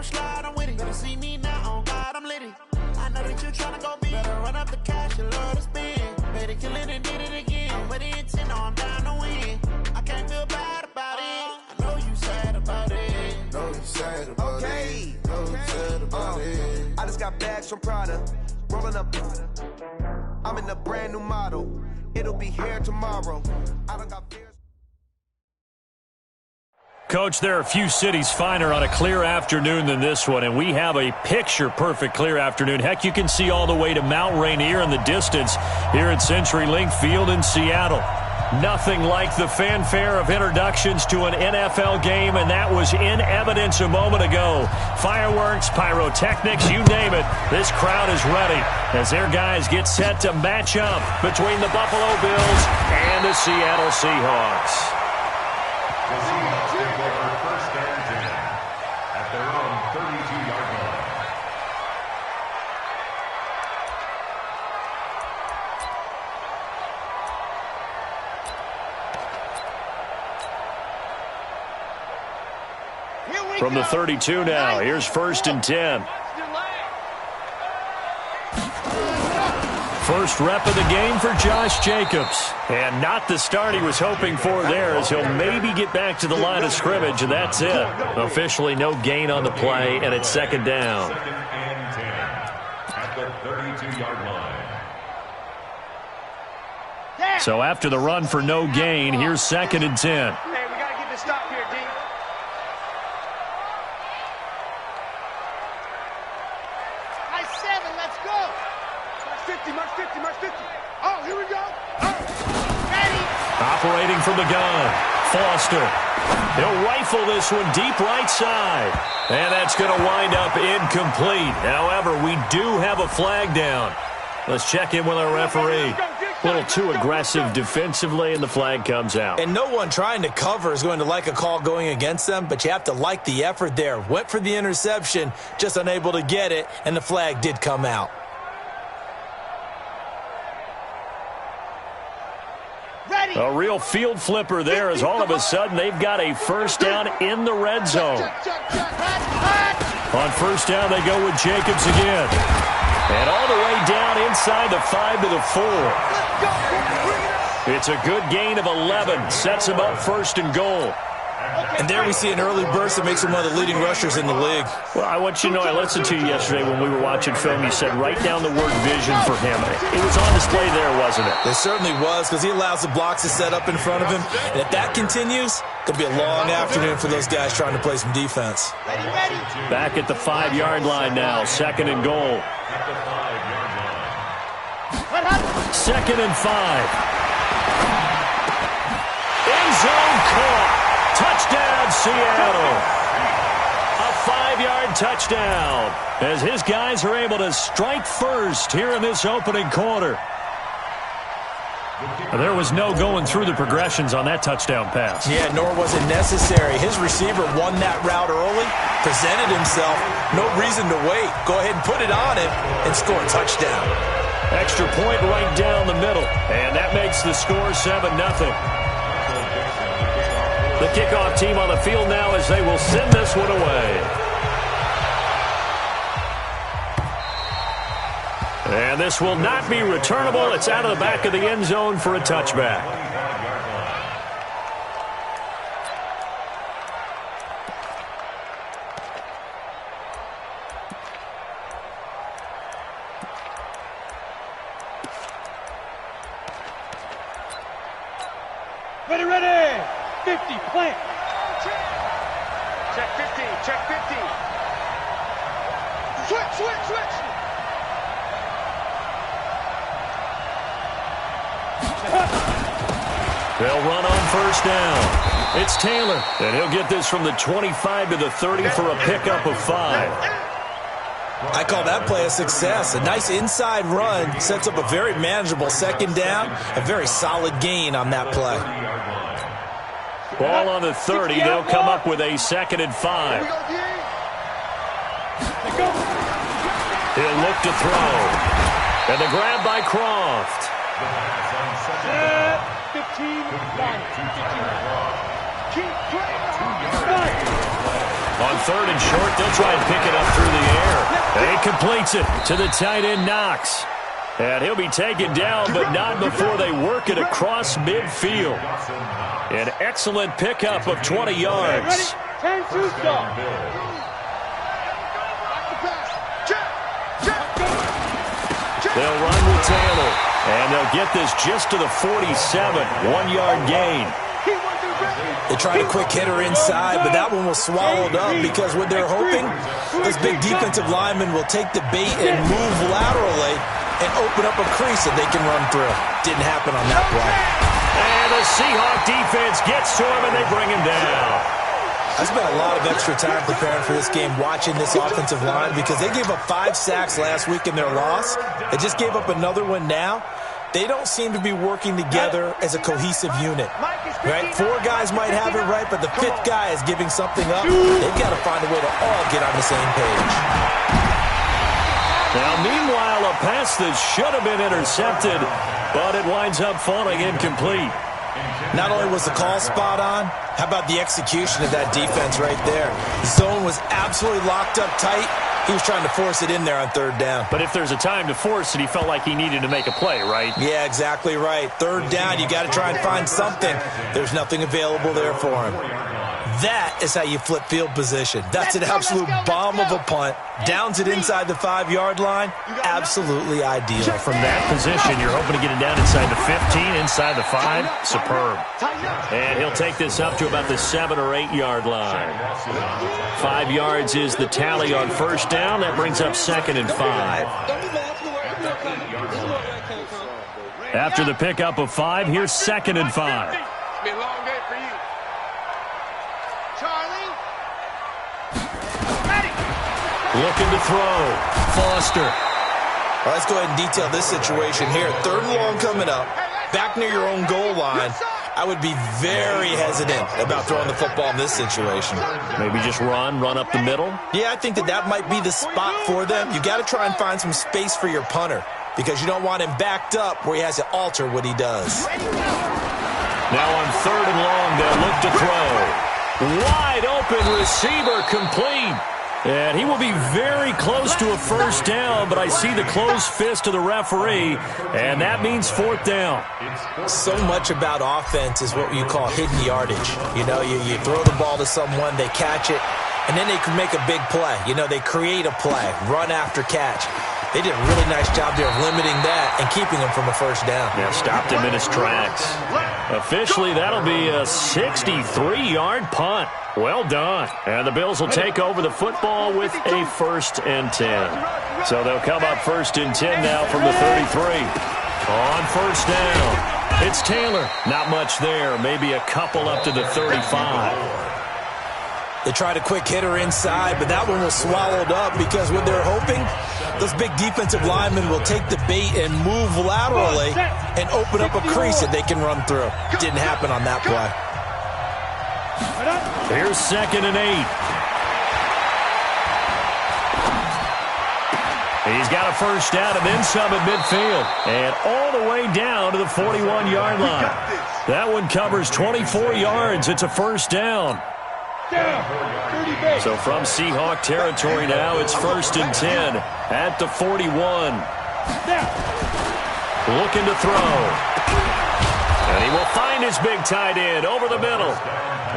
slide, I'm with it. Better see me now, on God, I'm litty. I know that you're trying to go big. Better run up the cash, you love to spend. Better kill it and did it again. I'm with the intent, no, I'm down to win. I can't feel bad about it. I know you sad about it. Know you sad about it. Know you sad about it. I just got bags from Prada. Rolling up. I'm in a brand new model. It'll be here tomorrow. I don't got beers. Coach, there are a few cities finer on a clear afternoon than this one, and we have a picture-perfect clear afternoon. Heck, you can see all the way to Mount Rainier in the distance here at CenturyLink Field in Seattle. Nothing like the fanfare of introductions to an NFL game, and that was in evidence a moment ago. Fireworks, pyrotechnics, you name it. This crowd is ready as their guys get set to match up between the Buffalo Bills and the Seattle Seahawks. The Seahawks take over first and 10 at their own 32-yard line. From the 32 now, here's first and 10. First rep of the game for Josh Jacobs. And not the start he was hoping for there, as he'll maybe get back to the line of scrimmage, and that's it. Officially no gain on the play, and it's second down. Second and 10 at the 32-yard line. So after the run for no gain, here's second and 10. Hey, we got to get this stop here, D. Nice 7, let's go. March 50, march 50, march 50. Oh, here we go. Oh. Ready. Operating from the gun, Foster. He'll rifle this one deep right side. And that's going to wind up incomplete. However, we do have a flag down. Let's check in with our referee. A little too aggressive defensively, and the flag comes out. And no one trying to cover is going to like a call going against them, but you have to like the effort there. Went for the interception, just unable to get it, and the flag did come out. A real field flipper there, as all of a sudden they've got a first down in the red zone. On first down, they go with Jacobs again. And all the way down inside the 5 to the 4. It's a good gain of 11. Sets him up first and goal. And there we see an early burst that makes him one of the leading rushers in the league. Well, I want you to know, I listened to you yesterday when we were watching film. You said write down the word vision for him. It was on display there, wasn't it? It certainly was, because he allows the blocks to set up in front of him. And if that continues, it could be a long afternoon for those guys trying to play some defense. Back at the 5-yard line now, second and goal. Second and 5. End zone caught. Touchdown, Seattle. A 5-yard touchdown as his guys are able to strike first here in this opening quarter. There was no going through the progressions on that touchdown pass. Yeah, nor was it necessary. His receiver won that route early, presented himself, no reason to wait. Go ahead and put it on him and score a touchdown. Extra point right down the middle, and that makes the score 7-0. The kickoff team on the field now as they will send this one away. And this will not be returnable. It's out of the back of the end zone for a touchback. Ready, ready. 50, plant. Check 50, check 50. Switch, switch, switch. They'll run on first down. It's Taylor, and he'll get this from the 25 to the 30 for a pickup of 5. I call that play a success. A nice inside run sets up a very manageable second down, a very solid gain on that play. Ball on the 30. They'll come up with a second and 5. He'll look to throw. And the grab by Croft. 15, 9, 15, 9. Keep playing. On 3rd and short, they'll try and pick it up through the air. And he completes it to the tight end, Knox. And he'll be taken down, but not before they work it across midfield. An excellent pickup of 20 yards. They'll run with Taylor, and they'll get this just to the 47, 1-yard gain. They tried a quick hitter inside, but that one was swallowed up because what they're hoping, this big defensive lineman will take the bait and move laterally and open up a crease that they can run through. Didn't happen on that play. And the Seahawk defense gets to him, and they bring him down. I spent a lot of extra time preparing for this game, watching this offensive line, because they gave up 5 sacks last week in their loss. They just gave up another one now. They don't seem to be working together as a cohesive unit. Right? 4 guys might have it right, but the 5th guy is giving something up. They've got to find a way to all get on the same page. Now, meanwhile, a pass that should have been intercepted, but it winds up falling incomplete. Not only was the call spot on, how about the execution of that defense right there? The zone was absolutely locked up tight. He was trying to force it in there on 3rd down. But if there's a time to force it, he felt like he needed to make a play, right? Yeah, exactly right. 3rd down, you got to try and find something. There's nothing available there for him. That is how you flip field position. That's an absolute bomb of a punt. Downs it inside the 5-yard line. Absolutely ideal. From that position, you're hoping to get it down inside the 15, inside the 5. Superb. And he'll take this up to about the 7 or 8-yard line. 5 yards is the tally on 1st down. That brings up 2nd and 5. After the pickup of 5, here's 2nd and 5. It's been a long day for you. Charlie. Ready. Looking to throw. Foster. Well, let's go ahead and detail this situation here. 3rd and long coming up. Back near your own goal line. I would be very hesitant about throwing the football in this situation. Maybe just run up the middle? Yeah, I think that might be the spot for them. You got to try and find some space for your punter because you don't want him backed up where he has to alter what he does. Now on 3rd and long, they'll look to throw. Wide open receiver complete. And he will be very close to a 1st down, but I see the closed fist of the referee, and that means 4th down. So much about offense is what you call hidden yardage. You know, you throw the ball to someone, they catch it, and then they can make a big play. You know, they create a play, run after catch. They did a really nice job there of limiting that and keeping him from a 1st down. Yeah, stopped him in his tracks. Officially, that'll be a 63-yard punt. Well done. And the Bills will take over the football with a 1st and 10. So they'll come up 1st and 10 now from the 33. On 1st down, it's Taylor. Not much there. Maybe a couple up to the 35. They tried a quick hitter inside, but that one was swallowed up because what they're hoping, those big defensive linemen will take the bait and move laterally and open up a crease that they can run through. Didn't happen on that play. Here's 2nd and 8. He's got a 1st down and then some at midfield. And all the way down to the 41-yard line. That one covers 24 yards. It's a 1st down. So from Seahawk territory now, it's 1st and 10 at the 41. Looking to throw. And he will find his big tight end over the middle.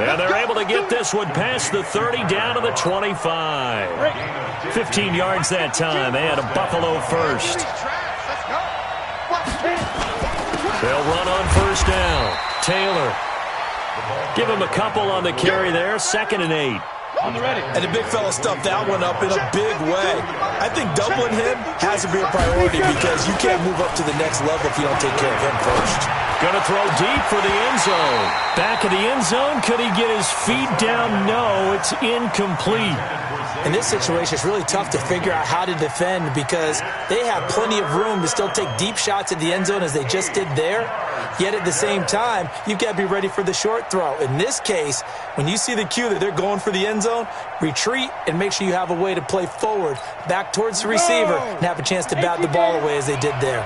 And they're able to get this one past the 30 down to the 25. 15 yards that time and a Buffalo 1st. They'll run on 1st down. Taylor. Give him a couple on the carry there. 2nd and 8. And the big fella stuffed that one up in a big way. I think doubling him has to be a priority because you can't move up to the next level if you don't take care of him first. Going to throw deep for the end zone. Back of the end zone. Could he get his feet down? No, it's incomplete. In this situation, it's really tough to figure out how to defend because they have plenty of room to still take deep shots at the end zone as they just did there. Yet at the same time, you've got to be ready for the short throw. In this case, when you see the cue that they're going for the end zone, retreat and make sure you have a way to play forward, back towards the receiver, and have a chance to bat the ball away as they did there.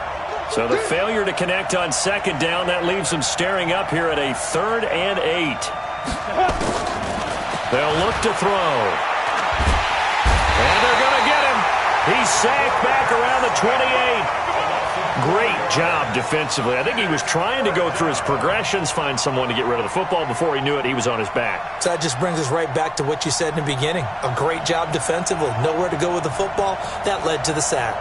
So the failure to connect on 2nd down, that leaves them staring up here at a 3rd and 8. They'll look to throw. And they're going to get him. He's sacked back around the 28. Great job defensively. I think he was trying to go through his progressions, find someone to get rid of the football. Before he knew it, he was on his back. So that just brings us right back to what you said in the beginning. A great job defensively. Nowhere to go with the football. That led to the sack.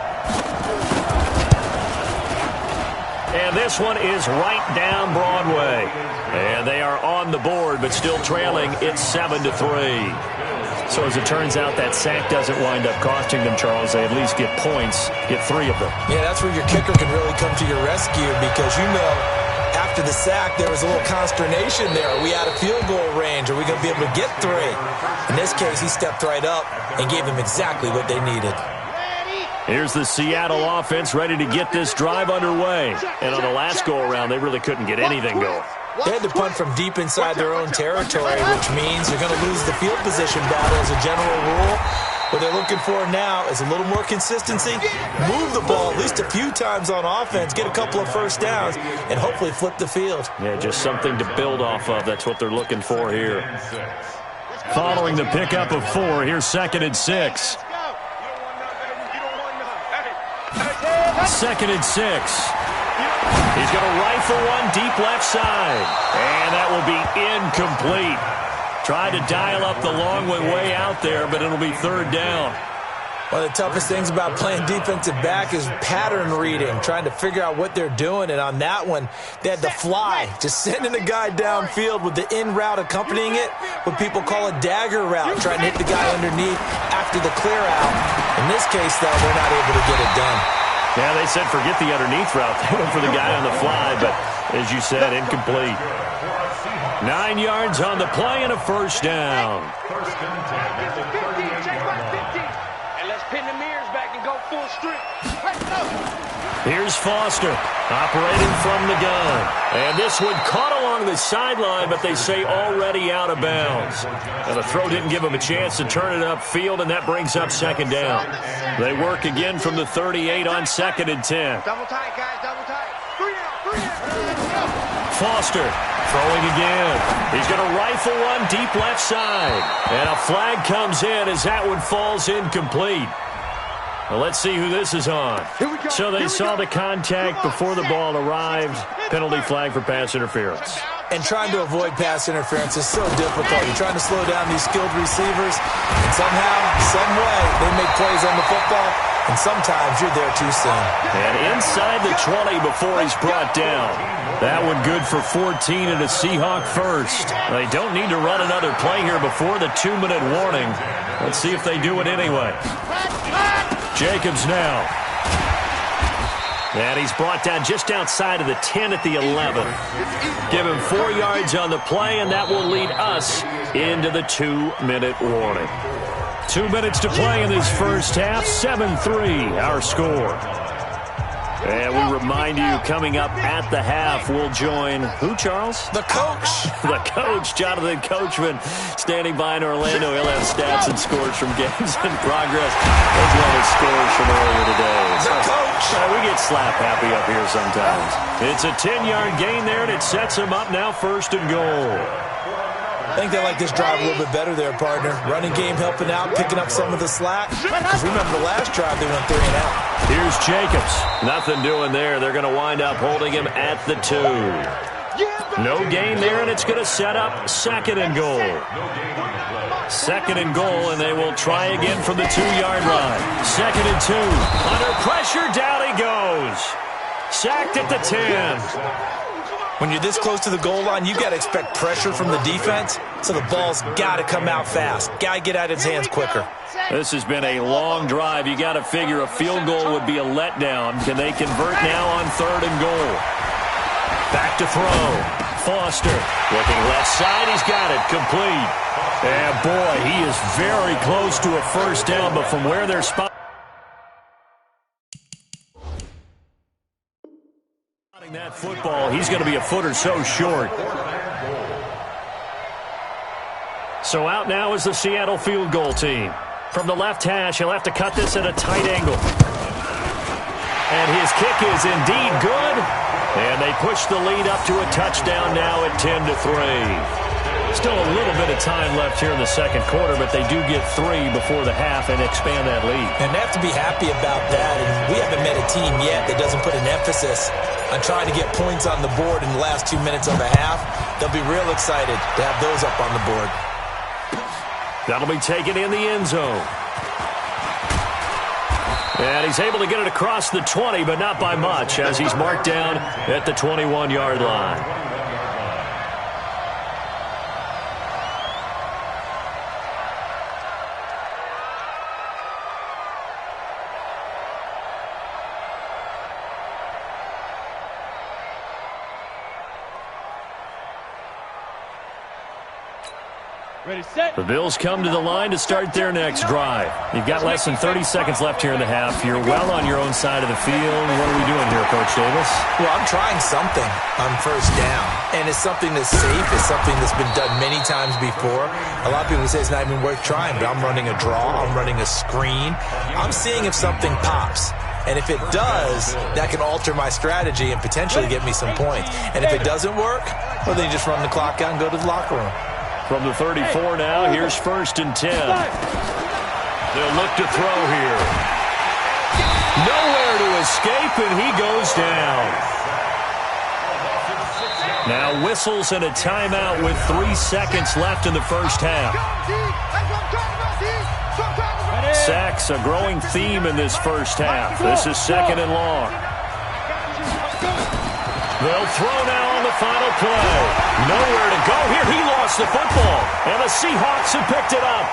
And this one is right down Broadway. And they are on the board, but still trailing. It's 7-3. So as it turns out, that sack doesn't wind up costing them, Charles. They at least get points, get 3 of them. Yeah, that's where your kicker can really come to your rescue because, after the sack, there was a little consternation there. Are we out of field goal range? Are we going to be able to get 3? In this case, he stepped right up and gave them exactly what they needed. Here's the Seattle offense ready to get this drive underway. And on the last go-around, they really couldn't get anything going. They had to punt from deep inside their own territory, which means you're going to lose the field position battle as a general rule. What they're looking for now is a little more consistency, move the ball at least a few times on offense, get a couple of first downs, and hopefully flip the field. Yeah, just something to build off of. That's what they're looking for here. Following the pickup of 4, here's 2nd and 6. 2nd and 6. He's going to rifle one deep left side. And that will be incomplete. Tried to dial up the long way out there, but it'll be 3rd down. One of the toughest things about playing defensive back is pattern reading, trying to figure out what they're doing. And on that one, they had to fly, just sending the guy downfield with the in route accompanying it, what people call a dagger route, trying to hit the guy underneath after the clear out. In this case, though, they're not able to get it done. Yeah, they said forget the underneath route. They went for the guy on the fly, but as you said, incomplete. 9 yards on the play and a 1st down. And let's pin the mirrors back and go full strength. Here's Foster, operating from the gun. And this one caught along the sideline, but they say already out of bounds. And the throw didn't give him a chance to turn it upfield, and that brings up 2nd down. They work again from the 38 on 2nd and 10. Double tight, guys, double tight. 3 out. Foster throwing again. He's going to rifle one deep left side. And a flag comes in as that one falls incomplete. Well, let's see who this is on. So they saw the contact before the ball arrived. Penalty flag for pass interference. And trying to avoid pass interference is so difficult. You're trying to slow down these skilled receivers. And somehow, some way, they make plays on the football. And sometimes you're there too soon. And inside the 20 before he's brought down. That one good for 14 and a Seahawk first. They don't need to run another play here before the 2-minute warning. Let's see if they do it anyway. Jacobs now. And he's brought down just outside of the 10 at the 11. Give him 4 yards on the play, and that will lead us into the 2-minute warning. 2 minutes to play in this first half. 7-3, our score. And we remind you, coming up at the half, we'll join who, Charles? The coach. The coach, Jonathan Coachman, standing by in Orlando. He'll have stats and scores from games in progress, as well as scores from earlier today. The coach. We get slap happy up here sometimes. It's a 10-yard gain there, and it sets him up now 1st and goal. I think they like this drive a little bit better there, partner. Running game helping out, picking up some of the slack. Because remember the last drive, they went 3 and out. Here's Jacobs. Nothing doing there. They're going to wind up holding him at the 2. No gain there, and it's going to set up 2nd and goal. 2nd and goal, and they will try again from the 2-yard line. 2nd and 2. Under pressure, down he goes. Sacked at the 10. When you're this close to the goal line, you got to expect pressure from the defense, so the ball's got to come out fast. Got to get out of his hands quicker. This has been a long drive. You got to figure a field goal would be a letdown. Can they convert now on 3rd and goal? Back to throw. Foster looking left side. He's got it. Complete. And boy, he is very close to a 1st down, but from where they're spotting that football, he's going to be a foot or so short. So out now is the Seattle field goal team. From the left hash, he'll have to cut this at a tight angle. And his kick is indeed good. And they push the lead up to a touchdown now at 10-3. Still a little bit of time left here in the second quarter, but they do get 3 before the half and expand that lead. And they have to be happy about that. And we haven't met a team yet that doesn't put an emphasis on trying to get points on the board in the last 2 minutes of the half. They'll be real excited to have those up on the board. That'll be taken in the end zone. And he's able to get it across the 20, but not by much, as he's marked down at the 21-yard line. The Bills come to the line to start their next drive. You've got less than 30 seconds left here in the half. You're well on your own side of the field. What are we doing here, Coach Davis? Well, I'm trying something on first down. And it's something that's safe. It's something that's been done many times before. A lot of people say it's not even worth trying, but I'm running a draw. I'm running a screen. I'm seeing if something pops. And if it does, that can alter my strategy and potentially get me some points. And if it doesn't work, well, then you just run the clock out and go to the locker room. From the 34 now, here's 1st and 10. They'll look to throw here. Nowhere to escape, and he goes down. Now whistles and a timeout with 3 seconds left in the first half. Sacks, a growing theme in this first half. This is 2nd and long. They'll throw now on the final play. Nowhere to go here. He lost the football, and the Seahawks have picked it up.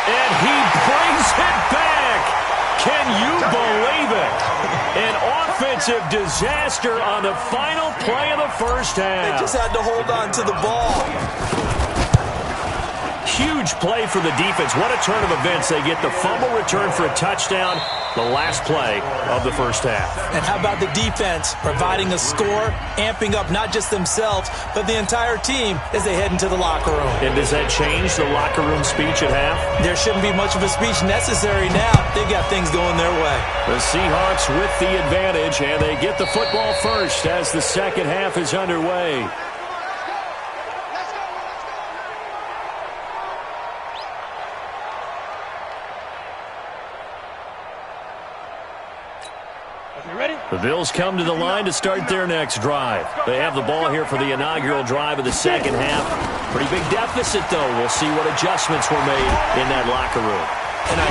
And he brings it back. Can you believe it? An offensive disaster on the final play of the first half. They just had to hold on to the ball. Huge play for the defense. What a turn of events. They get the fumble return for a touchdown, the last play of the first half. And how about the defense providing a score, amping up not just themselves, but the entire team as they head into the locker room. And does that change the locker room speech at half? There shouldn't be much of a speech necessary now. They've got things going their way. The Seahawks with the advantage, and they get the football first as the second half is underway. The Bills come to the line to start their next drive. They have the ball here for the inaugural drive of the second half. Pretty big deficit, though. We'll see what adjustments were made in that locker room. And a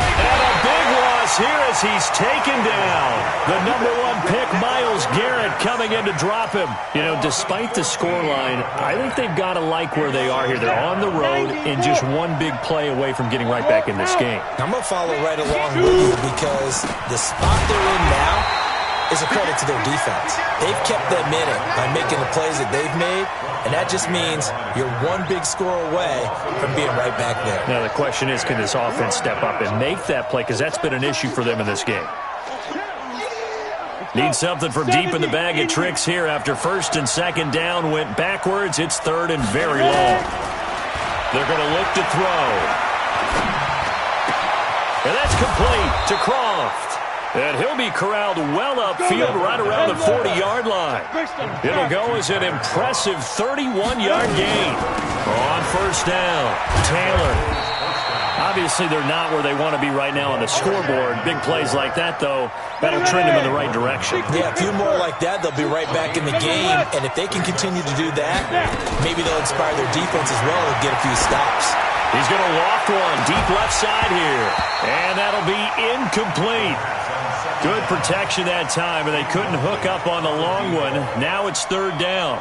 big loss here as he's taken down. The #1 pick, Myles Garrett, coming in to drop him. You know, despite the scoreline, I think they've got to like where they are here. They're on the road and just one big play away from getting right back in this game. I'm going to follow right along with you because the spot they're in now is a credit to their defense. They've kept them in it by making the plays that they've made, and that just means you're one big score away from being right back there. Now the question is, can this offense step up and make that play? Because that's been an issue for them in this game. Need something from deep in the bag of tricks here after 1st and 2nd down went backwards. It's 3rd and very long. They're going to look to throw. And that's complete to Croft. And he'll be corralled well upfield right around the 40-yard line. It'll go as an impressive 31-yard gain. On 1st down, Taylor. Obviously, they're not where they want to be right now on the scoreboard. Big plays like that, though, that'll trend them in the right direction. Yeah, a few more like that, they'll be right back in the game. And if they can continue to do that, maybe they'll inspire their defense as well and get a few stops. He's going to loft one deep left side here. And that'll be incomplete. Good protection that time, and they couldn't hook up on the long one. Now it's 3rd down.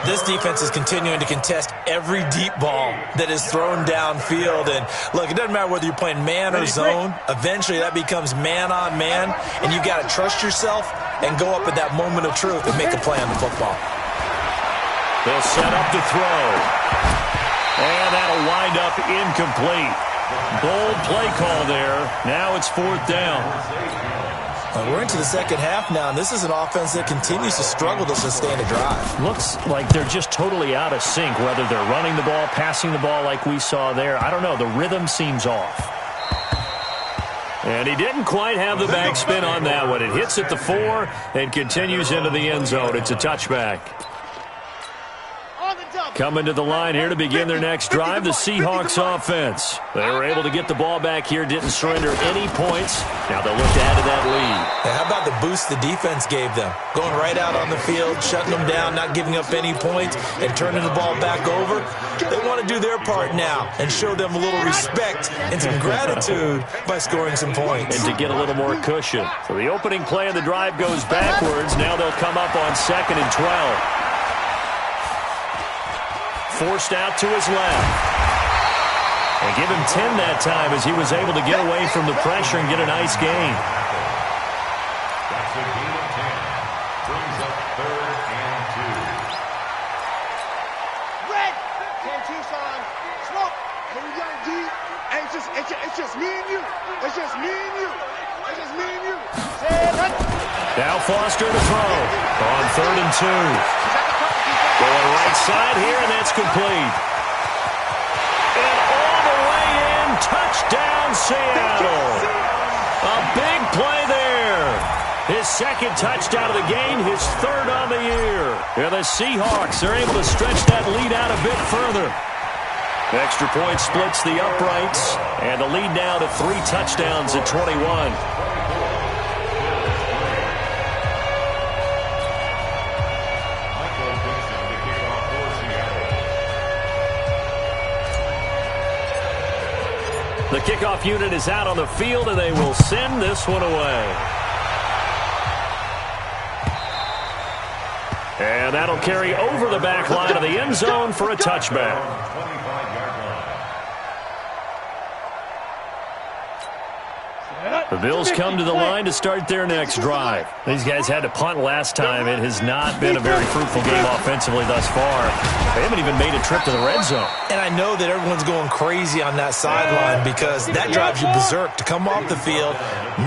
This defense is continuing to contest every deep ball that is thrown downfield. And, look, it doesn't matter whether you're playing man or zone. Eventually, that becomes man-on-man, and you've got to trust yourself and go up at that moment of truth and make a play on the football. They'll set up to throw. And that'll wind up incomplete. Bold play call there. Now it's 4th down. We're into the second half now, and this is an offense that continues to struggle to sustain a drive. Looks like they're just totally out of sync, whether they're running the ball, passing the ball like we saw there. I don't know. The rhythm seems off. And he didn't quite have the backspin on that one. It hits at the 4 and continues into the end zone. It's a touchback. Coming to the line here to begin their next drive, the Seahawks offense. They were able to get the ball back here, didn't surrender any points. Now they'll look to add to that lead. How about the boost the defense gave them? Going right out on the field, shutting them down, not giving up any points, and turning the ball back over. They want to do their part now and show them a little respect and some gratitude by scoring some points. And to get a little more cushion. So the opening play of the drive goes backwards. Now they'll come up on 2nd and 12. Forced out to his left. And give him 10 that time as he was able to get away from the pressure and get a nice gain. That's a gain of 10. Brings up 3rd and 2. Red! 10 Tucson. Smoke! Here we go, D. Hey, it's just me and you. It's just me and you. It's just me and you. Now Foster to throw on 3rd and 2. Going right side here, and that's complete. And all the way in, touchdown Seattle. A big play there. His 2nd touchdown of the game, his 3rd on the year. And the Seahawks are able to stretch that lead out a bit further. Extra point splits the uprights, and the lead now to 3 touchdowns at 21. The kickoff unit is out on the field, and they will send this one away. And that'll carry over the back line of the end zone for a touchback. The Bills come to the line to start their next drive. These guys had to punt last time. It has not been a very fruitful game offensively thus far. They haven't even made a trip to the red zone. And I know that everyone's going crazy on that sideline because that drives you berserk to come off the field,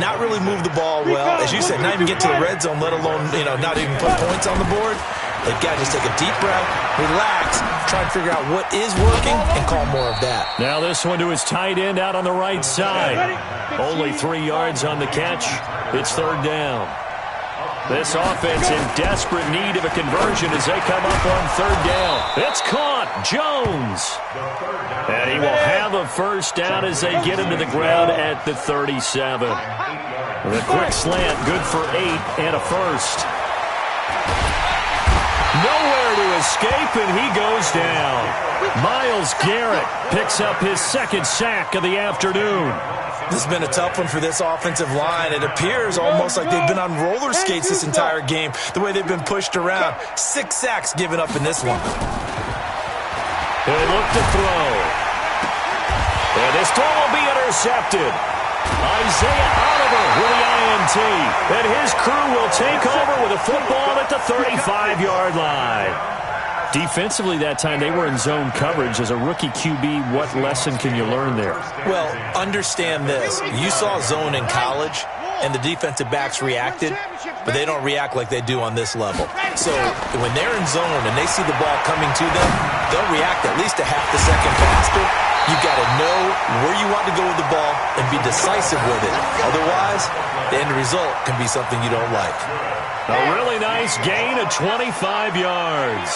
not really move the ball well. As you said, not even get to the red zone, let alone, not even put points on the board. They've got to just take a deep breath, relax, try and figure out what is working, and call more of that. Now this one to his tight end out on the right side. Only 3 yards on the catch. It's 3rd down. This offense in desperate need of a conversion as they come up on 3rd down. It's caught. Jones. And he will have a 1st down as they get him to the ground at the 37. With a quick slant, good for 8 and a 1st. Nowhere to escape, and he goes down. Myles Garrett picks up his 2nd sack of the afternoon. This has been a tough one for this offensive line. It appears almost like they've been on roller skates this entire game, the way they've been pushed around. 6 sacks given up in this one. They look to throw. And this throw will be intercepted. Isaiah Oliver with the INT. And his crew will take over with a football at the 35-yard line. Defensively that time, they were in zone coverage. As a rookie QB, what lesson can you learn there? Well, understand this. You saw zone in college, and the defensive backs reacted, but they don't react like they do on this level. So when they're in zone and they see the ball coming to them, they'll react at least a half the second faster. You've got to know where you want to go with the ball and be decisive with it. Otherwise, the end result can be something you don't like. A really nice gain of 25 yards.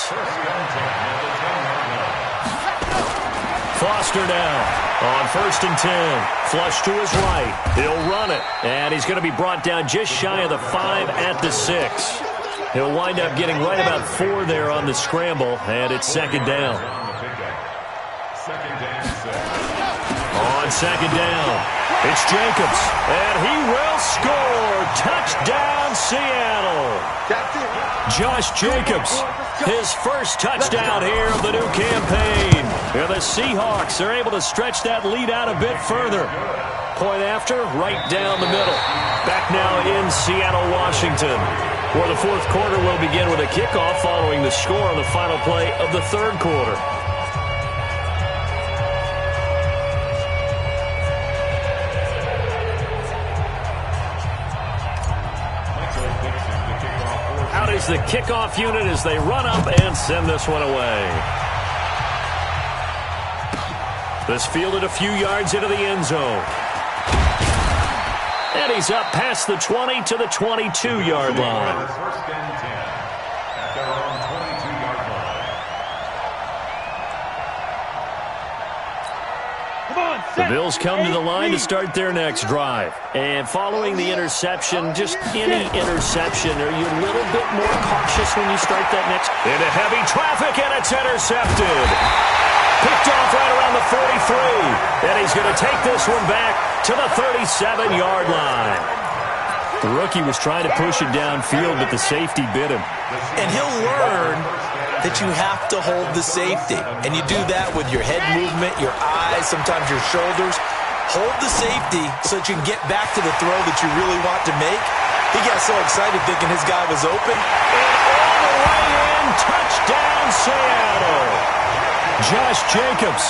Foster down on 1st and 10. Flush to his right. He'll run it. And he's going to be brought down just shy of the 5 at the 6. He'll wind up getting right about 4 there on the scramble. And it's 2nd down. On 2nd down, it's Jacobs, and he will score. Touchdown, Seattle. Josh Jacobs, his 1st touchdown here of the new campaign. And the Seahawks are able to stretch that lead out a bit further. Point after, right down the middle. Back now in Seattle, Washington, where the 4th quarter will begin with a kickoff following the score on the final play of the 3rd quarter. Out is the kickoff unit as they run up and send this one away. This fielded a few yards into the end zone. And he's up past the 20 to the 22-yard line. 1st and 10 at their own 22-yard line. The Bills come to the line to start their next drive. And following the interception, just any interception, are you a little bit more cautious when you start that next? Into heavy traffic, and it's intercepted. Picked off right around the 43. And he's going to take this one back to the 37-yard line. The rookie was trying to push it downfield, but the safety bit him. And he'll learn that you have to hold the safety. And you do that with your head movement, your eyes, sometimes your shoulders. Hold the safety so that you can get back to the throw that you really want to make. He got so excited thinking his guy was open. And all the way in, touchdown Seattle. Josh Jacobs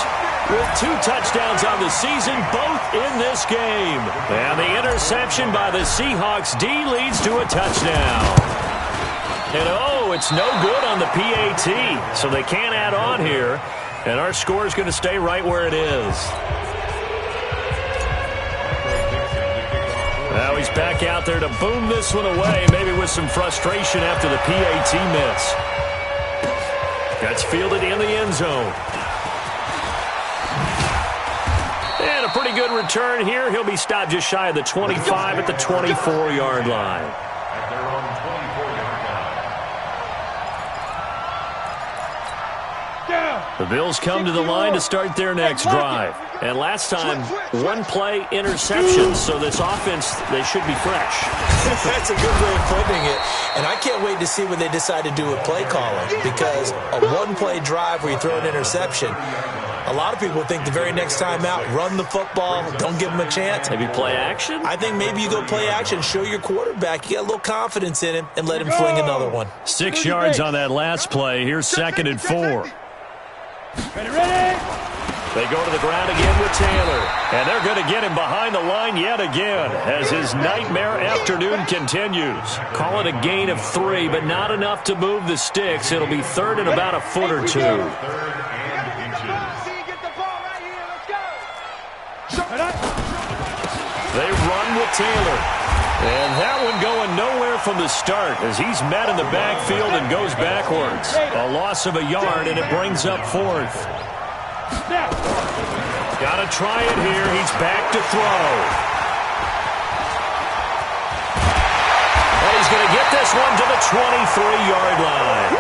with 2 touchdowns on the season, both in this game. And the interception by the Seahawks D leads to a touchdown. And it's no good on the PAT, so they can't add on here. And our score is going to stay right where it is. Now he's back out there to boom this one away, maybe with some frustration after the PAT miss. That's fielded in the end zone. And a pretty good return here. He'll be stopped just shy of the 25 at the 24-yard line. The Bills come to the line to start their next drive. And last time, 1-play interception, so this offense, they should be fresh. That's a good way of putting it. And I can't wait to see what they decide to do with play calling, because a 1-play drive where you throw an interception, a lot of people think the very next time out, run the football, don't give them a chance. Maybe play action? I think maybe you go play action, show your quarterback, you get a little confidence in him, and let him fling another one. 6 yards on that last play. Here's 2nd and 4. Ready? They go to the ground again with Taylor. And they're going to get him behind the line yet again as his nightmare afternoon continues. Call it a gain of 3, but not enough to move the sticks. It'll be 3rd and about a foot or 2. Get the ball right here. Let's go. They run with Taylor. And that one going nowhere from the start as he's met in the backfield and goes backwards. A loss of a yard, and it brings up 4th. Got to try it here. He's back to throw. And he's going to get this one to the 23-yard line.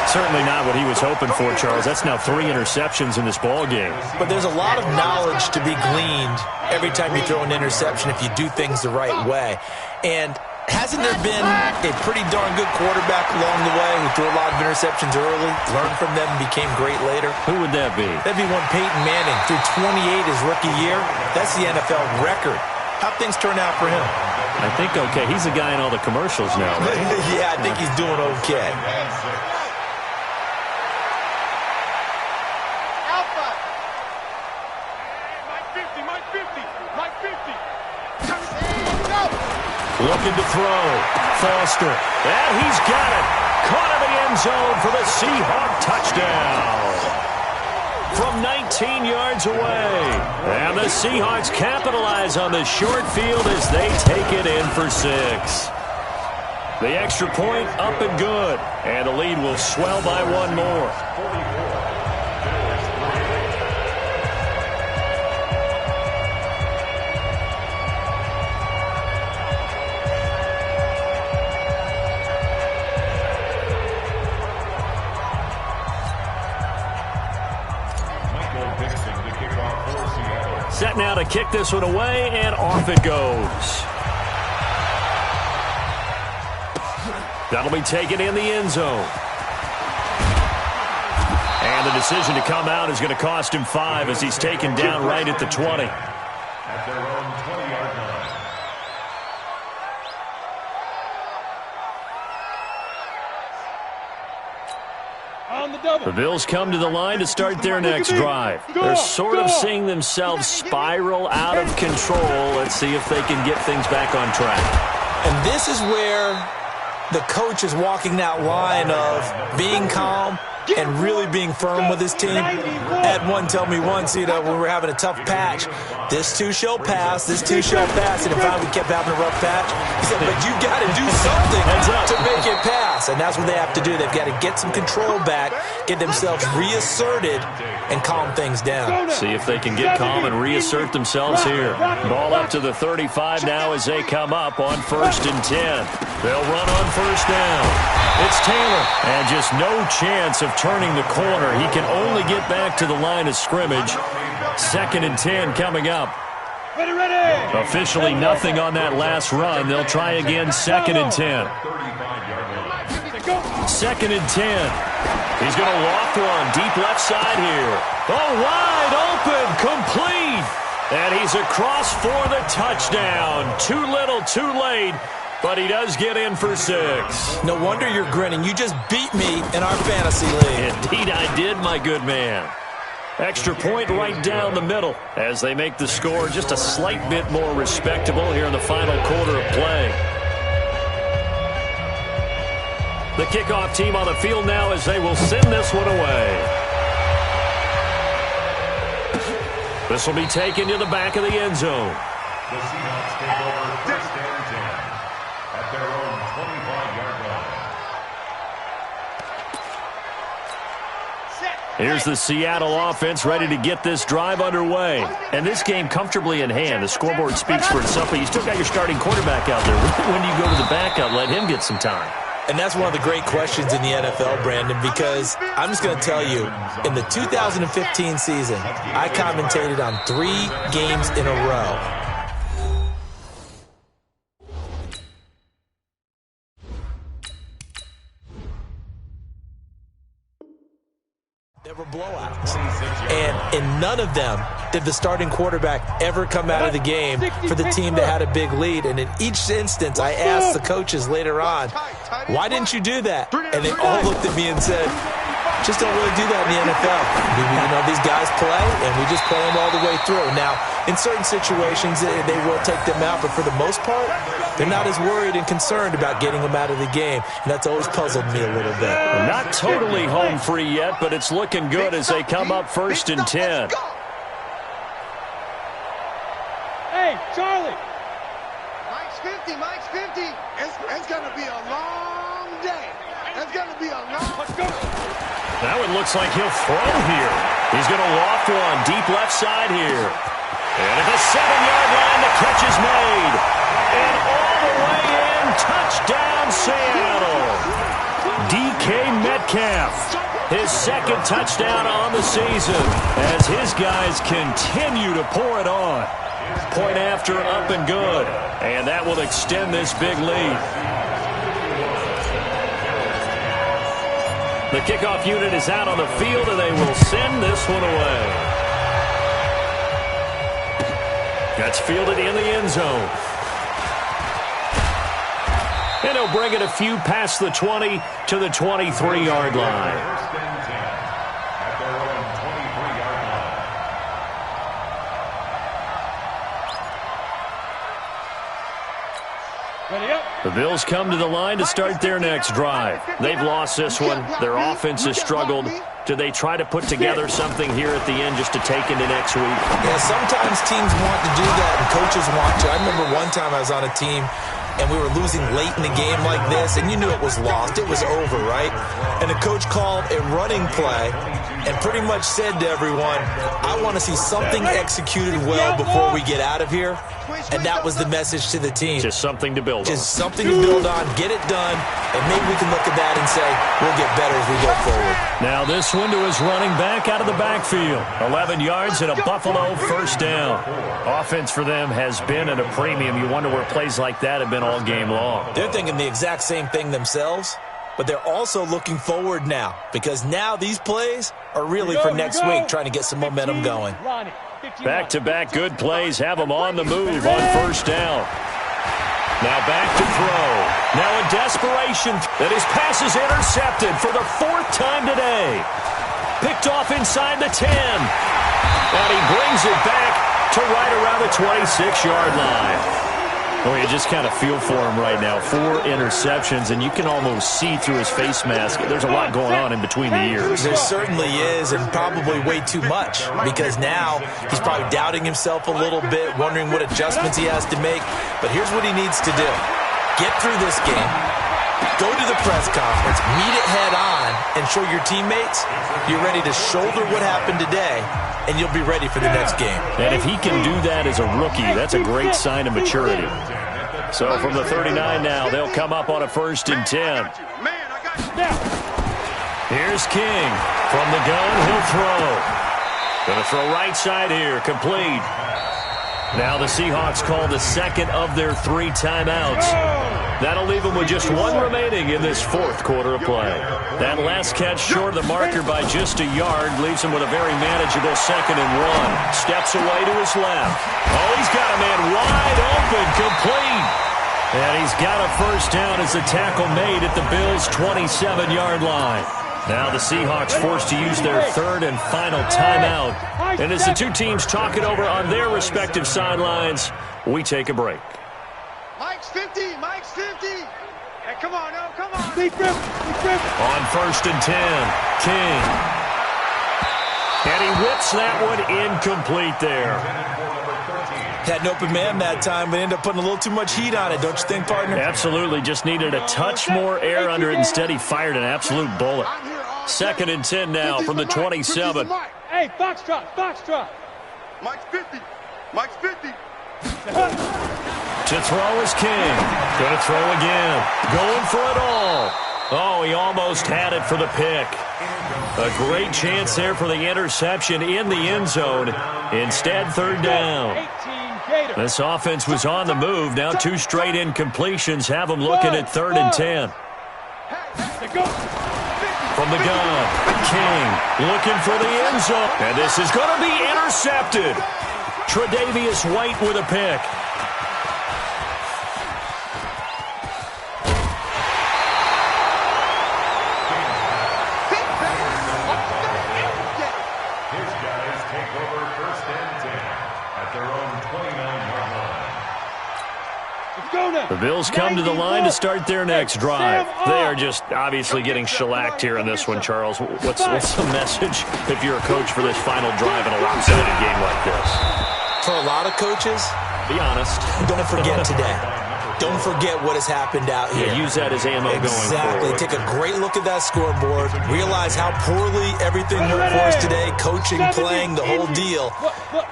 Certainly not what he was hoping for, Charles. That's now 3 interceptions in this ball game. But there's a lot of knowledge to be gleaned every time you throw an interception if you do things the right way. And hasn't there been a pretty darn good quarterback along the way who threw a lot of interceptions early, learned from them, and became great later? Who would that be? That'd be one Peyton Manning. Threw 28 his rookie year. That's the NFL record. How'd things turn out for him? I think okay. He's a guy in all the commercials now, right? Yeah, I think he's doing okay. Looking to throw. Foster. And he's got it. Caught in the end zone for the Seahawk touchdown. From 19 yards away. And the Seahawks capitalize on the short field as they take it in for 6. The extra point up and good. And the lead will swell by 1 more. Set now to kick this one away, and off it goes. That'll be taken in the end zone. And the decision to come out is going to cost him 5 as he's taken down right at the 20. At their own 20-yard line. The Bills come to the line to start their next drive. They're sort of seeing themselves spiral out of control. Let's see if they can get things back on track. And this is where the coach is walking that line of being calm and really being firm with his team. Ed one told me once, when we were having a tough patch, this too shall pass, this too shall pass, and finally we kept having a rough patch. He said, but you got to do something to make it pass, and that's what they have to do. They've got to get some control back, get themselves reasserted, and calm things down. See if they can get calm and reassert themselves here. Ball up to the 35 now as they come up on 1st and 10. They'll run on 1st down. It's Taylor, and just no chance of turning the corner. He can only get back to the line of scrimmage. 2nd and 10 coming up. Officially nothing on that last run. They'll try again 2nd and 10. 2nd and 10. He's going to loft one deep left side here. Oh, wide open, complete. And he's across for the touchdown. Too little, too late. But he does get in for 6. No wonder you're grinning. You just beat me in our fantasy league. Indeed I did, my good man. Extra point right down the middle as they make the score just a slight bit more respectable here in the final quarter of play. The kickoff team on the field now as they will send this one away. This will be taken to the back of the end zone. The Seahawks take over 1st and 10 at their own 25-yard line. Here's the Seattle offense ready to get this drive underway. And this game comfortably in hand. The scoreboard speaks for itself, but you still got your starting quarterback out there. When do you go to the backup? Let him get some time. And that's one of the great questions in the NFL, Brandon, because I'm just going to tell you, in the 2015 season, I commentated on 3 games in a row. There were blowouts. And in none of them did the starting quarterback ever come out of the game for the team that had a big lead. And in each instance, I asked the coaches later on, why didn't you do that? And they all looked at me and said, just don't really do that in the NFL. You know, these guys play, and we just play them all the way through. Now, in certain situations, they will take them out, but for the most part, they're not as worried and concerned about getting them out of the game, and that's always puzzled me a little bit. Not totally home free yet, but it's looking good as they come up 1st and 10. Hey, Charlie. Mike's 50, Mike's 50. It's going to be a long day. It's going to be a long... Let's go. Now it looks like he'll throw here. He's going to loft one deep left side here. And at the 7-yard line, the catch is made. And all the way in, touchdown Seattle. DK Metcalf, his 2nd touchdown on the season as his guys continue to pour it on. Point after, up and good. And that will extend this big lead. The kickoff unit is out on the field, and they will send this one away. That's fielded in the end zone. And he'll bring it a few past the 20 to the 23-yard line. 1st and 10 at their own 23-yard line. Ready up. The Bills come to the line to start their next drive. They've lost this one. Their offense has struggled. Do they try to put together something here at the end just to take into next week? Yeah, sometimes teams want to do that and coaches want to. I remember one time I was on a team and we were losing late in the game like this, and you knew it was lost. It was over, right? And the coach called a running play and pretty much said to everyone, I want to see something executed well before we get out of here. And that was the message to the team. Just something to build on. Just something to build on, get it done, and maybe we can look at that and say, we'll get better as we go forward. Now this one to his running back out of the backfield. 11 yards and a Buffalo 1st down. Offense for them has been at a premium. You wonder where plays like that have been all game long. They're thinking the exact same thing themselves, but they're also looking forward now because now these plays are really for next week, trying to get some momentum going. Back-to-back good plays have them on the move on 1st down. Now back to throw. Now in desperation, that his pass is intercepted for the 4th time today. Picked off inside the 10. And he brings it back to right around the 26-yard line. Oh, you just kind of feel for him right now. 4 interceptions, and you can almost see through his face mask. There's a lot going on in between the ears. There certainly is, and probably way too much, because now he's probably doubting himself a little bit, wondering what adjustments he has to make. But here's what he needs to do. Get through this game, Go to the press conference, meet it head on, and show your teammates you're ready to shoulder what happened today, and you'll be ready for the next game. And if he can do that as a rookie, that's a great sign of maturity. So from the 39 now, they'll come up on a 1st and 10. Here's King. From the gun, he'll throw. Going to throw right side here, complete. Now the Seahawks call the second of their 3 timeouts. That'll leave them with just 1 remaining in this 4th quarter of play. That last catch short of the marker by just a yard leaves him with a very manageable 2nd and 1. Steps away to his left. Oh, he's got a man wide open, complete. And he's got a 1st down as the tackle made at the Bills' 27-yard line. Now the Seahawks forced to use their 3rd and final timeout. And as the 2 teams talk it over on their respective sidelines, we take a break. Mike's 50, Mike's 50. Hey, come on, no, come on. On 1st and 10, King. And he whips that one incomplete there. Had an open man that time, but ended up putting a little too much heat on it, don't you think, partner? Absolutely, just needed a touch more air under it. Instead, he fired an absolute bullet. 2nd and 10 now from the 27. Hey, Foxtrot. Mike's 50. Mike's 50. To throw is King. Going to throw again. Going for it all. Oh, he almost had it for the pick. A great chance there for the interception in the end zone. Instead, 3rd down. This offense was on the move. Now 2 straight incompletions have them looking at 3rd and 10. From the gun, King looking for the end zone. And this is going to be intercepted. Tre'Davious White with a pick. His guys take over 1st and 10 at their own 29-yard line. The Bills come to the line to start their next drive. They are just obviously getting shellacked here in this one, Charles. What's the message if you're a coach for this final drive in a lopsided game like this? For a lot of coaches, Be honest. don't forget today. Don't forget what has happened out here. Yeah, use that as ammo going Exactly. forward. Take a great look at that scoreboard. Realize how poorly everything went for us today. Coaching, playing, the whole deal.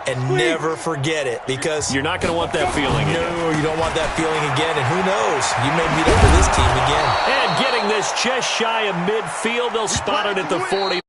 And never forget it, because You're not going to want that feeling again. no, you don't want that feeling again. And who knows? You may meet up with this team again. And getting this just shy of midfield. They'll spot it at the 40.